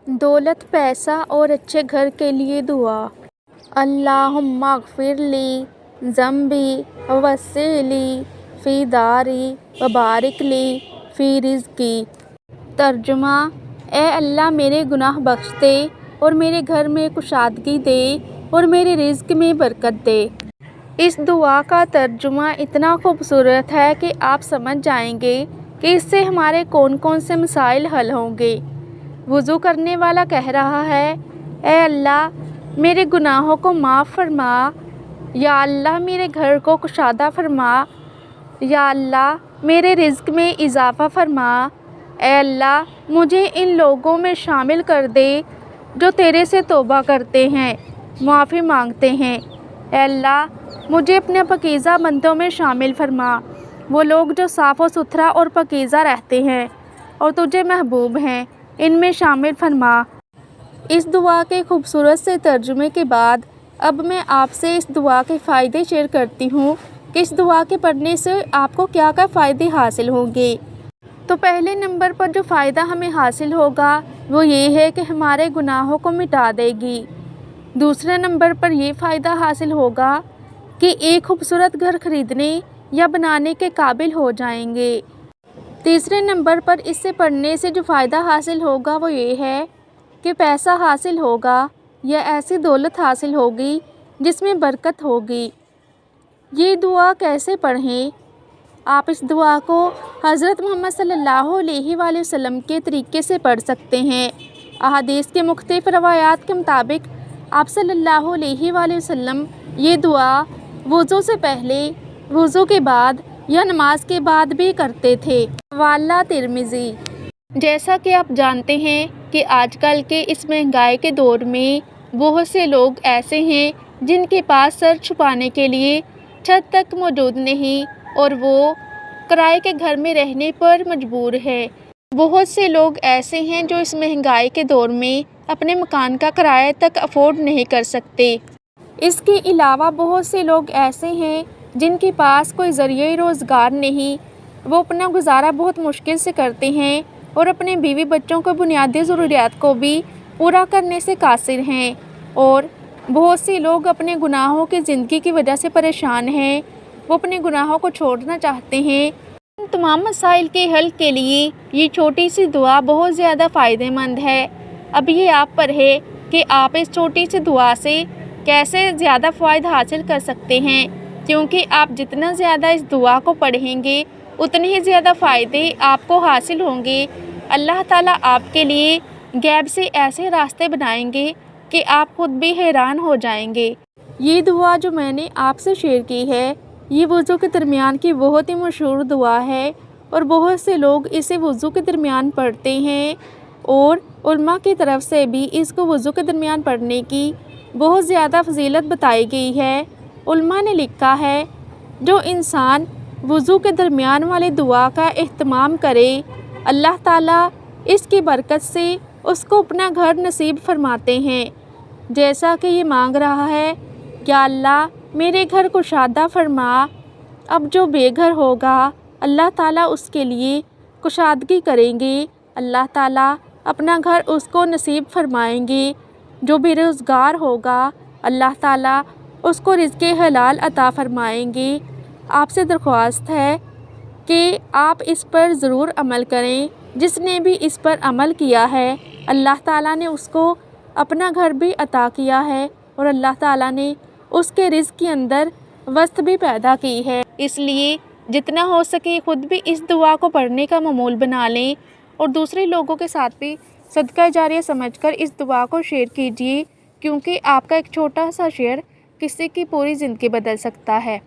دولت، پیسہ اور اچھے گھر کے لیے دعا۔ اللہم اغفر لی ذنبی ووسع لی فی داری وبارک لی فی رزقی۔ ترجمہ: اے اللہ میرے گناہ بخش دے اور میرے گھر میں کشادگی دے اور میرے رزق میں برکت دے۔ اس دعا کا ترجمہ اتنا خوبصورت ہے کہ آپ سمجھ جائیں گے کہ اس سے ہمارے کون کون سے مسائل حل ہوں گے۔ وضو کرنے والا کہہ رہا ہے: اے اللہ میرے گناہوں کو معاف فرما، یا اللہ میرے گھر کو کشادہ فرما، یا اللہ میرے رزق میں اضافہ فرما، اے اللہ مجھے ان لوگوں میں شامل کر دے جو تیرے سے توبہ کرتے ہیں، معافی مانگتے ہیں۔ اے اللہ مجھے اپنے پاکیزہ بندوں میں شامل فرما، وہ لوگ جو صاف و ستھرا اور پاکیزہ رہتے ہیں اور تجھے محبوب ہیں، ان میں شامل فرما۔ اس دعا کے خوبصورت سے ترجمے کے بعد اب میں آپ سے اس دعا کے فائدے شیئر کرتی ہوں کہ اس دعا کے پڑھنے سے آپ کو کیا کیا فائدے حاصل ہوں گے۔ تو پہلے نمبر پر جو فائدہ ہمیں حاصل ہوگا وہ یہ ہے کہ ہمارے گناہوں کو مٹا دے گی۔ دوسرے نمبر پر یہ فائدہ حاصل ہوگا کہ ایک خوبصورت گھر خریدنے یا بنانے کے قابل ہو جائیں گے۔ تیسرے نمبر پر اس سے پڑھنے سے جو فائدہ حاصل ہوگا وہ یہ ہے کہ پیسہ حاصل ہوگا یا ایسی دولت حاصل ہوگی جس میں برکت ہوگی۔ یہ دعا کیسے پڑھیں؟ آپ اس دعا کو حضرت محمد صلی اللہ علیہ وآلہ وسلم کے طریقے سے پڑھ سکتے ہیں۔ احادیث کے مختلف روایات کے مطابق آپ صلی اللہ علیہ وآلہ وسلم یہ دعا وضو سے پہلے، وضو کے بعد یا نماز کے بعد بھی کرتے تھے۔ حوالہ ترمذی۔ جیسا کہ آپ جانتے ہیں کہ آج کل کے اس مہنگائی کے دور میں بہت سے لوگ ایسے ہیں جن کے پاس سر چھپانے کے لیے چھت تک موجود نہیں اور وہ کرائے کے گھر میں رہنے پر مجبور ہے۔ بہت سے لوگ ایسے ہیں جو اس مہنگائی کے دور میں اپنے مکان کا کرایہ تک افورڈ نہیں کر سکتے۔ اس کے علاوہ بہت سے لوگ ایسے ہیں جن کے پاس کوئی ذریعہ روزگار نہیں، وہ اپنا گزارا بہت مشکل سے کرتے ہیں اور اپنے بیوی بچوں کو بنیادی ضروریات کو بھی پورا کرنے سے قاصر ہیں، اور بہت سے لوگ اپنے گناہوں کی زندگی کی وجہ سے پریشان ہیں، وہ اپنے گناہوں کو چھوڑنا چاہتے ہیں۔ ان تمام مسائل کے حل کے لیے یہ چھوٹی سی دعا بہت زیادہ فائدہ مند ہے۔ اب یہ آپ پر ہے کہ آپ اس چھوٹی سی دعا سے کیسے زیادہ فوائد حاصل کر سکتے ہیں، کیونکہ آپ جتنا زیادہ اس دعا کو پڑھیں گے اتنے ہی زیادہ فائدے آپ کو حاصل ہوں گے۔ اللہ تعالیٰ آپ کے لیے غیب سے ایسے راستے بنائیں گے کہ آپ خود بھی حیران ہو جائیں گے۔ یہ دعا جو میں نے آپ سے شیئر کی ہے یہ وضو کے درمیان کی بہت ہی مشہور دعا ہے اور بہت سے لوگ اسے وضو کے درمیان پڑھتے ہیں، اور علماء کی طرف سے بھی اس کو وضو کے درمیان پڑھنے کی بہت زیادہ فضیلت بتائی گئی ہے۔ علماء نے لکھا ہے جو انسان وضو کے درمیان والی دعا کا اہتمام کرے اللہ تعالیٰ اس کی برکت سے اس کو اپنا گھر نصیب فرماتے ہیں، جیسا کہ یہ مانگ رہا ہے: یا اللہ میرے گھر کو کشادہ فرما۔ اب جو بے گھر ہوگا اللہ تعالیٰ اس کے لیے کشادگی کریں گے، اللہ تعالیٰ اپنا گھر اس کو نصیب فرمائیں گے۔ جو بے روزگار ہوگا اللہ تعالیٰ اس کو رزق حلال عطا فرمائیں گے۔ آپ سے درخواست ہے کہ آپ اس پر ضرور عمل کریں۔ جس نے بھی اس پر عمل کیا ہے اللہ تعالیٰ نے اس کو اپنا گھر بھی عطا کیا ہے، اور اللہ تعالیٰ نے اس کے رزق کے اندر وسعت بھی پیدا کی ہے۔ اس لیے جتنا ہو سکے خود بھی اس دعا کو پڑھنے کا معمول بنا لیں، اور دوسرے لوگوں کے ساتھ بھی صدقہ جاریہ سمجھ کر اس دعا کو شیئر کیجیے، کیونکہ آپ کا ایک چھوٹا سا شیئر کسی کی پوری زندگی بدل سکتا ہے۔